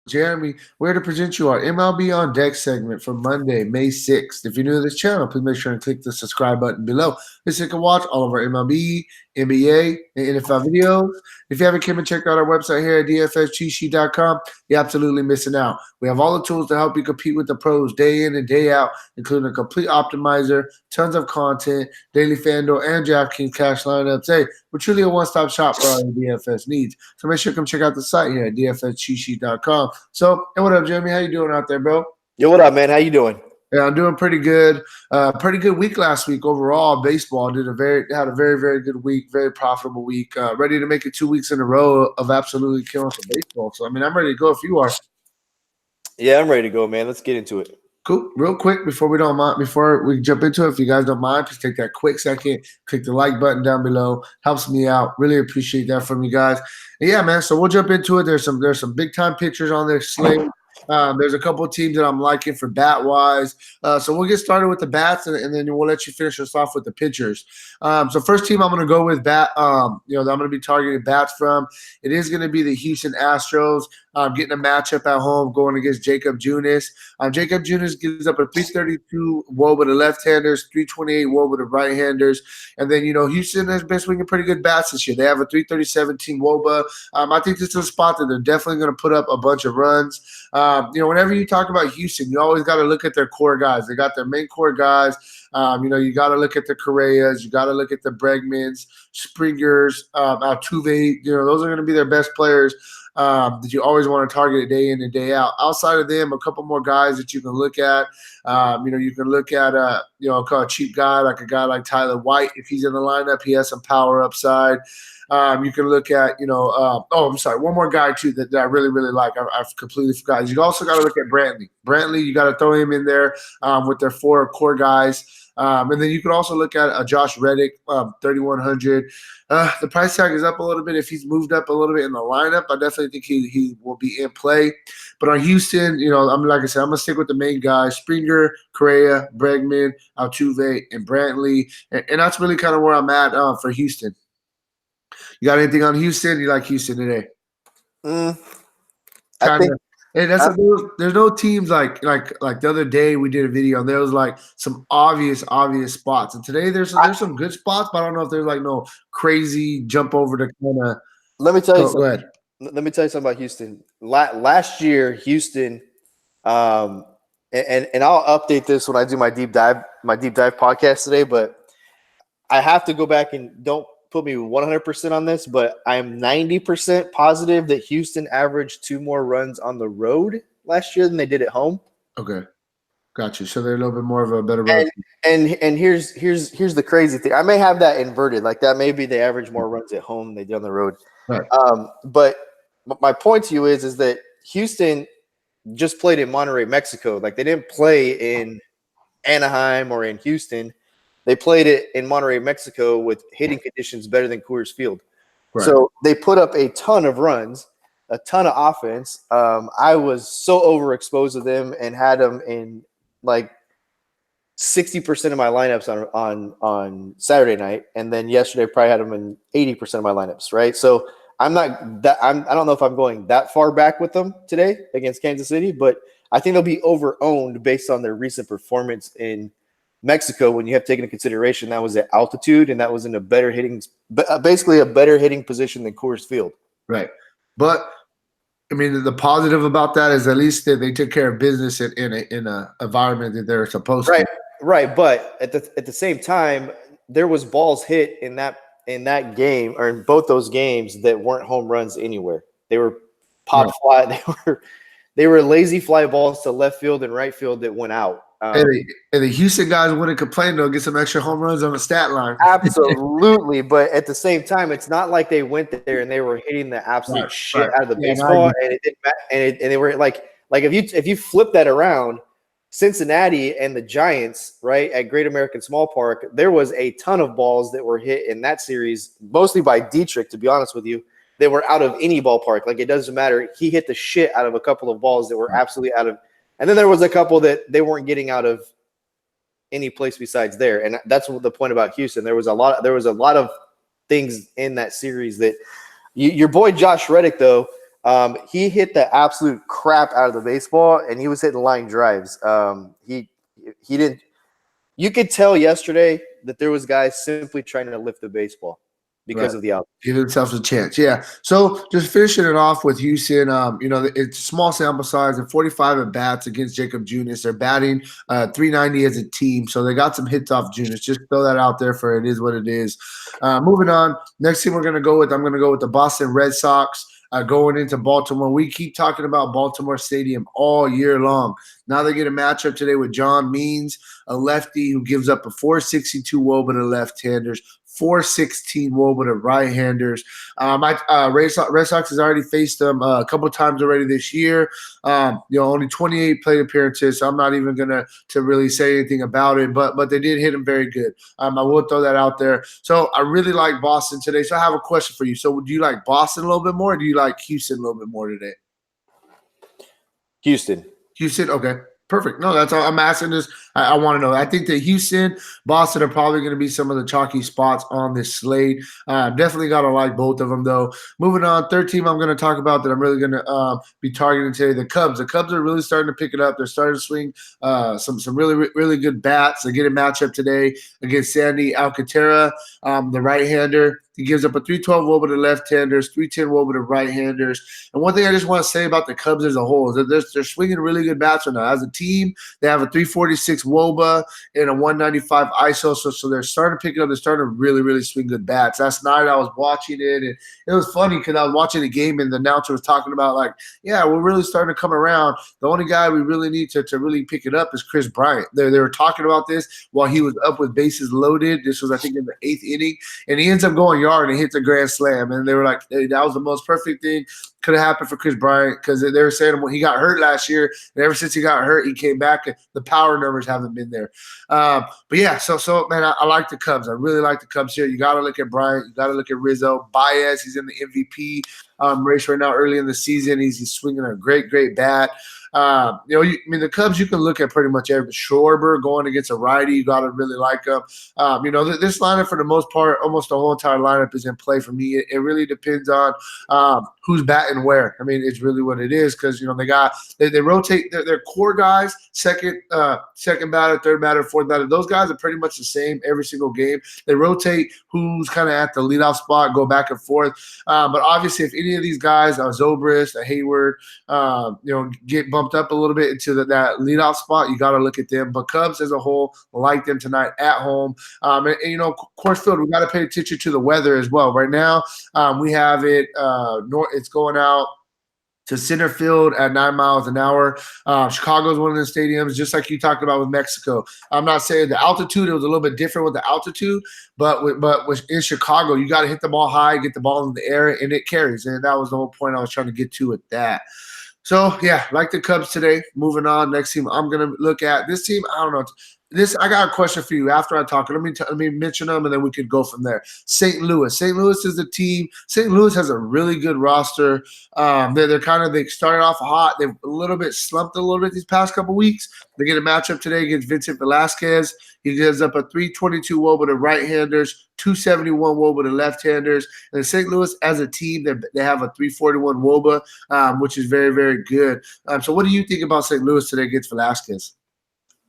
Jeremy. We're to present you our MLB On Deck segment for Monday, May 6th. If you're new to this channel, please make sure and click the subscribe button below. This you can watch all of our MLB, NBA, and NFL videos. If you haven't came and checked out our website here at dfscheatsheet.com, you're absolutely missing out. We have all the tools to help you compete with the pros day in and day out, including a complete optimizer, tons of content, daily FanDuel, and DraftKings cash lineups. Hey, we're truly a one-stop shop for all your DFS needs. So make sure to come check out the site here at dfscheatsheet.com. So, and what up, Jeremy? How you doing out there, bro? Yo, what up, man? How you doing? Yeah, I'm doing pretty good. Pretty good week last week overall. Baseball had a very good week, very profitable week. Ready to make it 2 weeks in a row of absolutely killing some baseball. So, I mean, I'm ready to go if you are. Yeah, I'm ready to go, man. Let's get into it. Cool. Real quick, before we jump into it, if you guys don't mind, please take that quick second, click the like button down below. Helps me out. Really appreciate that from you guys. And yeah, man. So we'll jump into it. There's some big time pictures on their slate. There's a couple of teams that I'm liking for bat wise. So we'll get started with the bats, and then we'll let you finish us off with the pitchers. So first team I'm going to go with that I'm going to be targeting bats from. It is going to be the Houston Astros. Getting a matchup at home going against Jacob Junis. Jacob Junis gives up a 332 WOBA to left-handers, 328 WOBA to right-handers. And then, Houston has been swinging pretty good bats this year. They have a 337 team WOBA. I think this is a spot that they're definitely going to put up a bunch of runs. Whenever you talk about Houston, you always got to look at their core guys. They got their main core guys. You got to look at the Correas. You got to look at the Bregmans, Springers, Altuve. Those are going to be their best players. That you always want to target day in and day out. Outside of them, a couple more guys that you can look at. You can look at a cheap guy like a guy like Tyler White. If he's in the lineup, he has some power upside. You can look at, I'm sorry, one more guy too that I really, really like. I've completely forgot. You also got to look at Brantley. Brantley, you got to throw him in there with their four core guys. And then you can also look at Josh Reddick, 3,100. The price tag is up a little bit. If he's moved up a little bit in the lineup, I definitely think he will be in play. But on Houston, like I said, I'm going to stick with the main guys, Springer, Correa, Bregman, Altuve, and Brantley. And that's really kind of where I'm at for Houston. You got anything on Houston? You like Houston today? I think there's no teams like the other day we did a video and there was like some obvious spots, and today there's some good spots, but I don't know if there's like no crazy jump over to kind of. Let me tell you something. Go ahead. Let me tell you something about Houston. Last year, Houston, and I'll update this when I do my deep dive podcast today. But I have to go back and don't put me 100% on this, but I'm 90% positive that Houston averaged 2 more runs on the road last year than they did at home. Okay, got you. So they're a little bit more of a better run. And here's the crazy thing. I may have that inverted, like that. Maybe they average more runs at home than they did on the road. Right. But my point to you is that Houston just played in Monterrey, Mexico. Like they didn't play in Anaheim or in Houston. They played it in Monterrey, Mexico with hitting conditions better than Coors Field. Right. So they put up a ton of runs, a ton of offense. I was so overexposed to them and had them in like 60% of my lineups on Saturday night. And then yesterday probably had them in 80% of my lineups, right? So I don't know if I'm going that far back with them today against Kansas City, but I think they'll be over-owned based on their recent performance in Mexico. When you have taken into consideration that was at altitude and that was in basically a better hitting position than Coors Field. Right. But I mean, the positive about that is at least they took care of business in a environment that they're supposed to. Right. But at the same time, there was balls hit in that game or in both those games that weren't home runs anywhere. They were pop fly. They were lazy fly balls to left field and right field that went out. And the Houston guys wouldn't complain, though, get some extra home runs on the stat line. Absolutely. But at the same time, it's not like they went there and they were hitting the absolute shit out of the baseball. And it didn't matter. And they were like if you flip that around, Cincinnati and the Giants, right, at Great American Small Park, there was a ton of balls that were hit in that series, mostly by Dietrich, to be honest with you. They were out of any ballpark. Like, it doesn't matter. He hit the shit out of a couple of balls that were absolutely out of – and then there was a couple that they weren't getting out of any place besides there. And that's what the point about Houston. There was a lot of things in that series that your boy Josh Reddick, though, He hit the absolute crap out of the baseball, and he was hitting line drives. He didn't. You could tell yesterday that there was guys simply trying to lift the baseball because of the out. Give themselves a chance. Yeah. So just finishing it off with Houston, it's a small sample size and 45 at bats against Jacob Junis. They're batting 390 as a team. So they got some hits off Junis. Just throw that out there for it is what it is. Moving on. Next team I'm going to go with the Boston Red Sox. Going into Baltimore. We keep talking about Baltimore Stadium all year long. Now they get a matchup today with John Means, a lefty who gives up a 462 WOBA to left-handers, 416 WOBA to right-handers. Red Sox has already faced them a couple of times already this year. Only 28 plate appearances, so I'm not even going to really say anything about it, but they did hit him very good. I will throw that out there. So I really like Boston today. So I have a question for you. So do you like Boston a little bit more, or do you like Houston a little bit more today? Houston. Okay. Perfect. No, that's all I'm asking this. I want to know. I think that Houston, Boston are probably going to be some of the chalky spots on this slate. Definitely got to like both of them, though. Moving on, third team I'm going to talk about that I'm really going to be targeting today, the Cubs. The Cubs are really starting to pick it up. They're starting to swing some really, really good bats. They get a matchup today against Sandy Alcantara, the right-hander. He gives up a 312 WOBA to left-handers, 310 WOBA to right-handers. And one thing I just want to say about the Cubs as a whole is that they're swinging really good bats right now. As a team, they have a 346 WOBA and a 195 ISO. So they're starting to pick it up. They're starting to really, really swing good bats. Last night I was watching it, and it was funny because I was watching the game, and the announcer was talking about, like, yeah, we're really starting to come around. The only guy we really need to really pick it up is Chris Bryant. They were talking about this while he was up with bases loaded. This was, I think, in the 8th inning, and he ends up going yard and hits a grand slam. And they were like, hey, that was the most perfect thing could have happened for Chris Bryant, because they were saying when he got hurt last year, and ever since he got hurt, he came back, and the power numbers haven't been there. But yeah, so man, I like the Cubs. I really like the Cubs here. You got to look at Bryant. You got to look at Rizzo. Baez, he's in the MVP race right now early in the season. He's swinging a great bat. The Cubs, you can look at pretty much every. Schwarber going against a righty, you got to really like them. This lineup, for the most part, almost the whole entire lineup is in play for me. It really depends on who's batting where. I mean, it's really what it is, because they rotate their core guys, second batter, third batter, fourth batter. Those guys are pretty much the same every single game. They rotate who's kind of at the leadoff spot, go back and forth. But obviously, if any of these guys, Zobrist, Hayward, get bumped up a little bit into that leadoff spot, you got to look at them. But Cubs as a whole, like them tonight at home. Coors Field, we got to pay attention to the weather as well. Right now, we have it north. It's going out to center field at 9 miles an hour. Chicago is one of the stadiums, just like you talked about with Mexico. I'm not saying the altitude, it was a little bit different with the altitude, but in Chicago, you got to hit the ball high, get the ball in the air, and it carries. And that was the whole point I was trying to get to with that. So, yeah, like the Cubs today. Moving on, next team I'm going to look at. This team, I don't know. I got a question for you after I talk. Let me mention them, and then we could go from there. St. Louis. St. Louis is the team. St. Louis has a really good roster. They started off hot. They've a little bit slumped a little bit these past couple weeks. They get a matchup today against Vincent Velasquez. He gives up a 322 WOBA to right-handers, 271 WOBA to left-handers. And St. Louis, as a team, they have a 341 WOBA, which is very, very good. So what do you think about St. Louis today against Velasquez?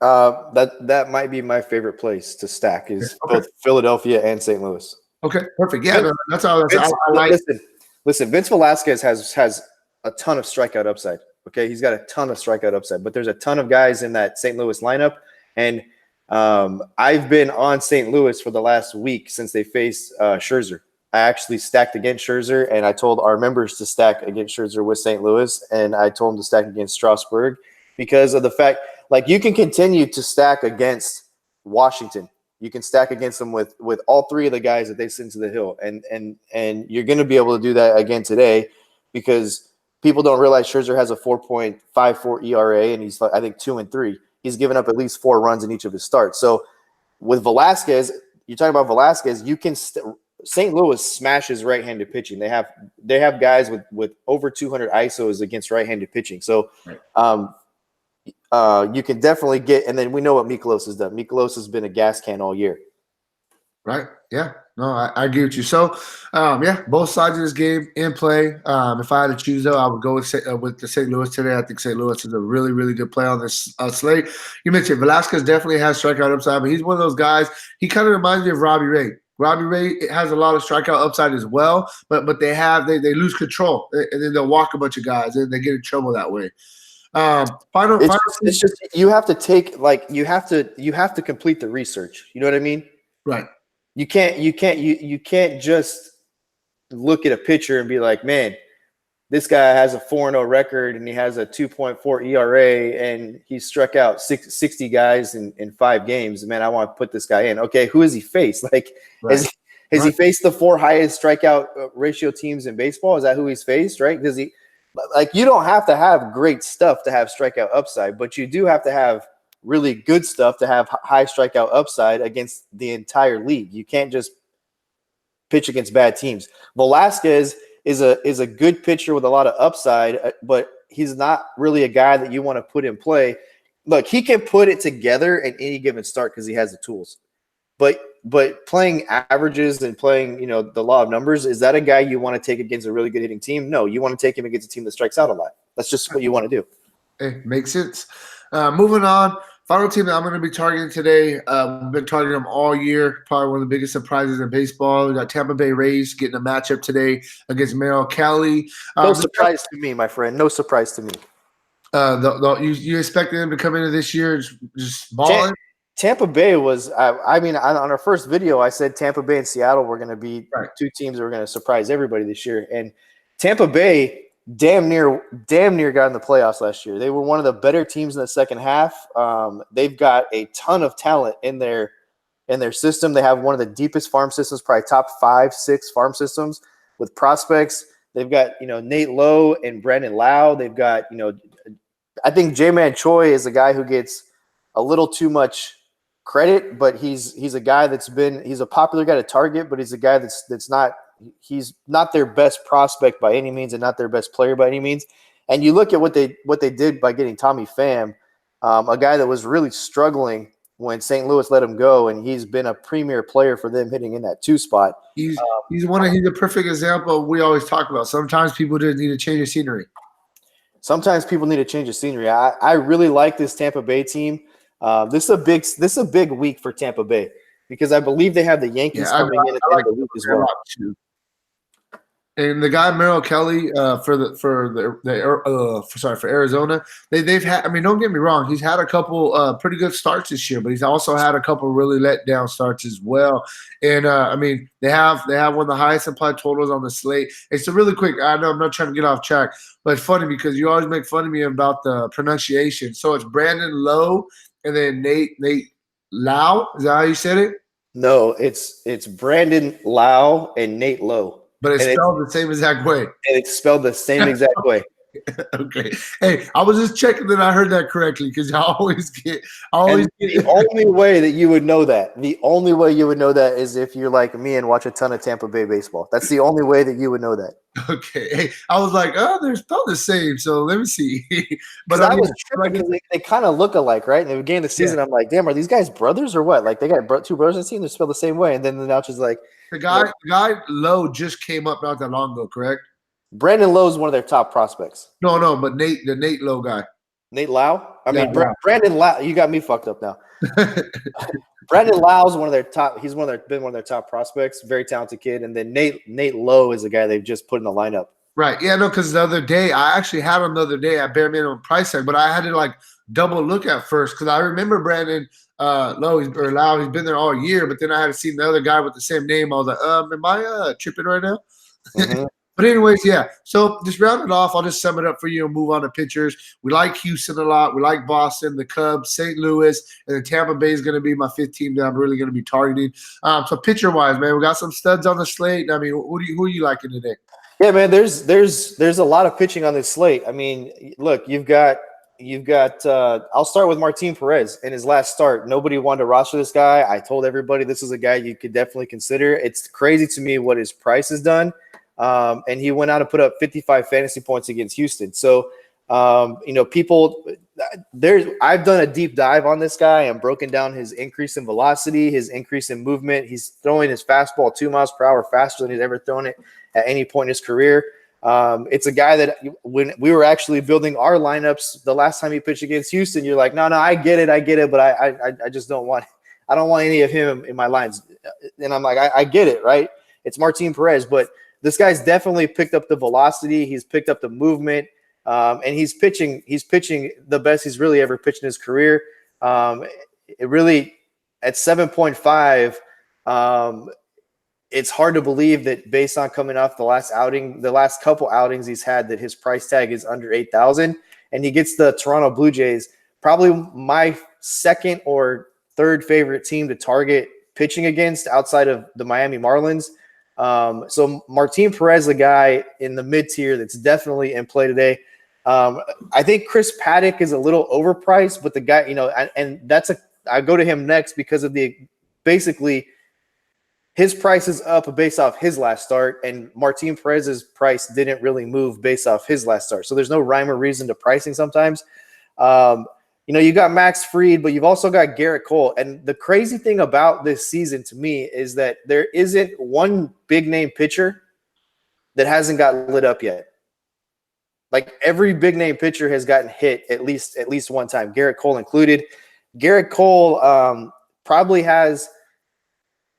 That might be my favorite place to stack is both Philadelphia and St. Louis. Okay, perfect. Yeah, that's all. I like. Listen. Vince Velasquez has a ton of strikeout upside. Okay, he's got a ton of strikeout upside, but there's a ton of guys in that St. Louis lineup, and I've been on St. Louis for the last week since they faced Scherzer. I actually stacked against Scherzer, and I told our members to stack against Scherzer with St. Louis, and I told them to stack against Strasburg because of the fact. Like, you can continue to stack against Washington. You can stack against them with all three of the guys that they send to the hill. And you're going to be able to do that again today because people don't realize Scherzer has a 4.54 ERA, and he's, I think, 2-3. He's given up at least 4 runs in each of his starts. So with Velasquez, you're talking about Velasquez, you can St. Louis smashes right-handed pitching. They have guys with over 200 ISOs against right-handed pitching. So you can definitely get, and then we know what Mikolas has done. Mikolas has been a gas can all year. Right. Yeah. No, I get you. So, yeah, both sides of this game in play. If I had to choose, though, I would go with the St. Louis today. I think St. Louis is a really, really good play on this slate. You mentioned Velasquez definitely has strikeout upside, but he's one of those guys. He kind of reminds me of Robbie Ray. Robbie Ray has a lot of strikeout upside as well, but they lose control and then they'll walk a bunch of guys and they get in trouble that way. Final. It's just you have to take like you have to complete the research. You know what I mean? Right. You can't just look at a pitcher and be like, man, this guy has a 4-0 record and he has a 2.4 ERA and he struck out 60 guys in 5 games. Man, I want to put this guy in. Okay, who has he faced? Like, Right. has he faced the 4 highest strikeout ratio teams in baseball? Is that who he's faced? Right? Does he? Like, you don't have to have great stuff to have strikeout upside, but you do have to have really good stuff to have high strikeout upside against the entire league. You can't just pitch against bad teams. Velasquez is a good pitcher with a lot of upside, but he's not really a guy that you want to put in play. Look, he can put it together in any given start because he has the tools. But playing averages and playing, the law of numbers, is that a guy you want to take against a really good hitting team? No, you want to take him against a team that strikes out a lot. That's just what you want to do. It makes sense. Moving on. Final team that I'm going to be targeting today. We've been targeting them all year. Probably one of the biggest surprises in baseball. We got Tampa Bay Rays getting a matchup today against Merrill Kelly. No surprise to me, my friend. No surprise to me. You expected them to come into this year just balling? Tampa Bay was, I mean, on our first video, I said Tampa Bay and Seattle were going to be two teams that were going to surprise everybody this year. And Tampa Bay damn near got in the playoffs last year. They were one of the better teams in the second half. They've got a ton of talent in their system. They have one of the deepest farm systems, probably top 5-6 farm systems with prospects. They've got, Nate Lowe and Brandon Lau. They've got, I think J-Man Choi is a guy who gets a little too much credit, but he's a guy he's a popular guy to target, but he's a guy he's not their best prospect by any means and not their best player by any means. And you look at what they did by getting Tommy Pham, a guy that was really struggling when St. Louis let him go, and he's been a premier player for them hitting in that 2 spot. He's a perfect example we always talk about. Sometimes people just need to change the scenery. Sometimes people need to change the scenery. I really like this Tampa Bay team. This is a big week for Tampa Bay because I believe they have the Yankees coming in at the end of the week as well. And the guy Merrill Kelly for Arizona, they've had. I mean, don't get me wrong, he's had a couple pretty good starts this year, but he's also had a couple really let down starts as well. And I mean, they have one of the highest implied totals on the slate. It's a really quick. I know I'm not trying to get off track, but it's funny because you always make fun of me about the pronunciation. So it's Brandon Lowe and then Nate Lau. Is that how you said it? No, it's Brandon Lau and Nate Lowe. But it's spelled the same exact way. And it's spelled the same exact way. Okay. Hey, I was just checking that I heard that correctly because I always get. The only way that you would know that, is if you're like me and watch a ton of Tampa Bay baseball. That's the only way that you would know that. Okay. Hey, I was like, oh, they're spelled the same. So let me see. But I was tripping because they kind of look alike, right? And the beginning of the season, I'm like, damn, are these guys brothers or what? Like they got 2 brothers on the team, they're spelled the same way. And then the announcer's like, the guy Lowe just came up not that long ago, correct? Brandon Lowe is one of their top prospects. No, but the Nate Lowe guy. Nate Lau? Brandon Lau. You got me fucked up now. Brandon Lau is one of their top. He's been one of their top prospects. Very talented kid. And then Nate Lowe is a guy they've just put in the lineup. Right. Yeah. No. Because the other day I actually had him the other day at bare minimum price tag, but I had to like double look at first because I remember Brandon Lau. He's been there all year, but then I had to see the other guy with the same name. I was like, am I tripping right now? Mm-hmm. But anyways, yeah. So just round it off. I'll just sum it up for you and move on to pitchers. We like Houston a lot. We like Boston, the Cubs, St. Louis, and then Tampa Bay is going to be my 5th team that I'm really going to be targeting. So pitcher-wise, man, we got some studs on the slate. I mean, who are you liking today? Yeah, man, there's a lot of pitching on this slate. I mean, look, you've got I'll start with Martin Perez in his last start. Nobody wanted to roster this guy. I told everybody this is a guy you could definitely consider. It's crazy to me what his price has done. And he went out and put up 55 fantasy points against Houston. So People I've done a deep dive on this guy and broken down his increase in velocity, his increase in movement. He's throwing his fastball 2 miles per hour faster than he's ever thrown it at any point in his career. It's a guy that when we were actually building our lineups the last time he pitched against Houston, you're like, no, I get it, but I just don't want any of him in my lines. And I'm like, I get it, right? It's Martin Perez, but this guy's definitely picked up the velocity. He's picked up the movement. And he's pitching the best he's really ever pitched in his career. It really at 7.5, it's hard to believe that based on coming off the last couple outings he's had, that his price tag is under 8,000, and he gets the Toronto Blue Jays, probably my second or third favorite team to target pitching against outside of the Miami Marlins. So Martin Perez, the guy in the mid tier that's definitely in play today. I think Chris Paddock is a little overpriced, but the guy, and I go to him next because of basically his price is up based off his last start, and Martin Perez's price didn't really move based off his last start. So there's no rhyme or reason to pricing sometimes. You got Max Fried, but you've also got Garrett Cole. And the crazy thing about this season to me is that there isn't one big name pitcher that hasn't got lit up yet. Like every big name pitcher has gotten hit at least one time, Garrett Cole included. Garrett Cole probably has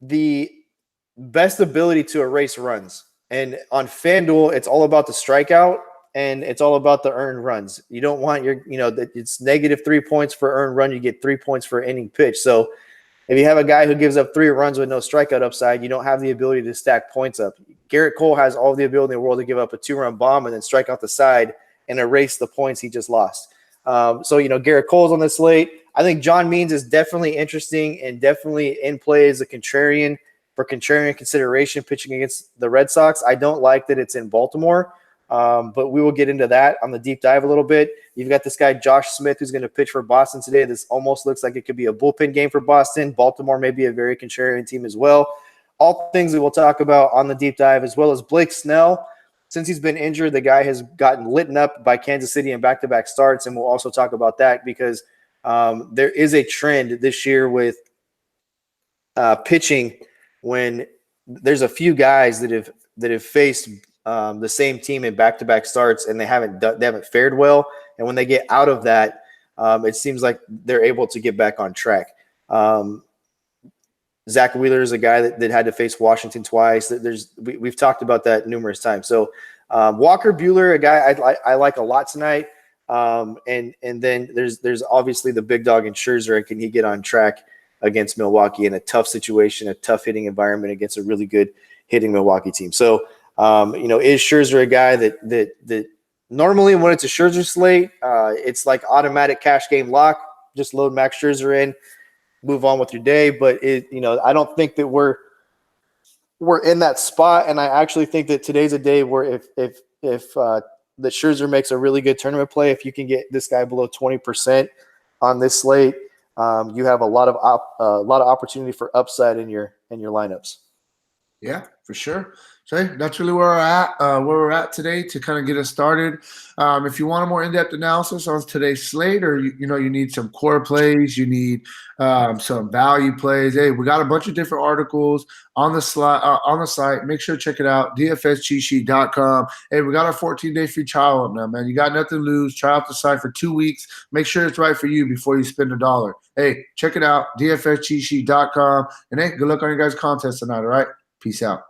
the best ability to erase runs. And on FanDuel, it's all about the strikeout and it's all about the earned runs. You don't want it's negative 3 points for earned run. You get 3 points for inning pitch. So if you have a guy who gives up 3 runs with no strikeout upside, you don't have the ability to stack points up. Garrett Cole has all the ability in the world to give up a 2-run bomb and then strike out the side and erase the points he just lost. Garrett Cole's on the slate. I think John Means is definitely interesting and definitely in play as a contrarian for contrarian consideration pitching against the Red Sox. I don't like that it's in Baltimore, but we will get into that on the deep dive a little bit. You've got this guy, Josh Smith, who's going to pitch for Boston today. This almost looks like it could be a bullpen game for Boston. Baltimore may be a very contrarian team as well. All things that we'll talk about on the deep dive, as well as Blake Snell. Since he's been injured, the guy has gotten lit up by Kansas City in back-to-back starts, and we'll also talk about that because there is a trend this year with pitching when there's a few guys that have faced the same team in back-to-back starts and they haven't fared well. And when they get out of that, it seems like they're able to get back on track. Zach Wheeler is a guy that had to face Washington twice. We've talked about that numerous times. So Walker Buehler, a guy I like a lot tonight. And then there's obviously the big dog in Scherzer. Can he get on track against Milwaukee in a tough situation, a tough hitting environment against a really good hitting Milwaukee team? So is Scherzer a guy that normally when it's a Scherzer slate, it's like automatic cash game lock. Just load Max Scherzer in, move on with your day. But I don't think that we're in that spot. And I actually think that today's a day where if the Scherzer makes a really good tournament play, if you can get this guy below 20% on this slate, you have a lot of opportunity for upside in your lineups. Yeah, for sure. So that's really where we're at today to kind of get us started. If you want a more in-depth analysis on today's slate, or you need some core plays, you need some value plays. Hey, we got a bunch of different articles on the site. Make sure to check it out, dfscheatsheet.com. Hey, we got our 14-day free trial up now, man. You got nothing to lose. Try out the site for 2 weeks. Make sure it's right for you before you spend $1. Hey, check it out, dfscheatsheet.com. And hey, good luck on your guys' contest tonight. All right, peace out.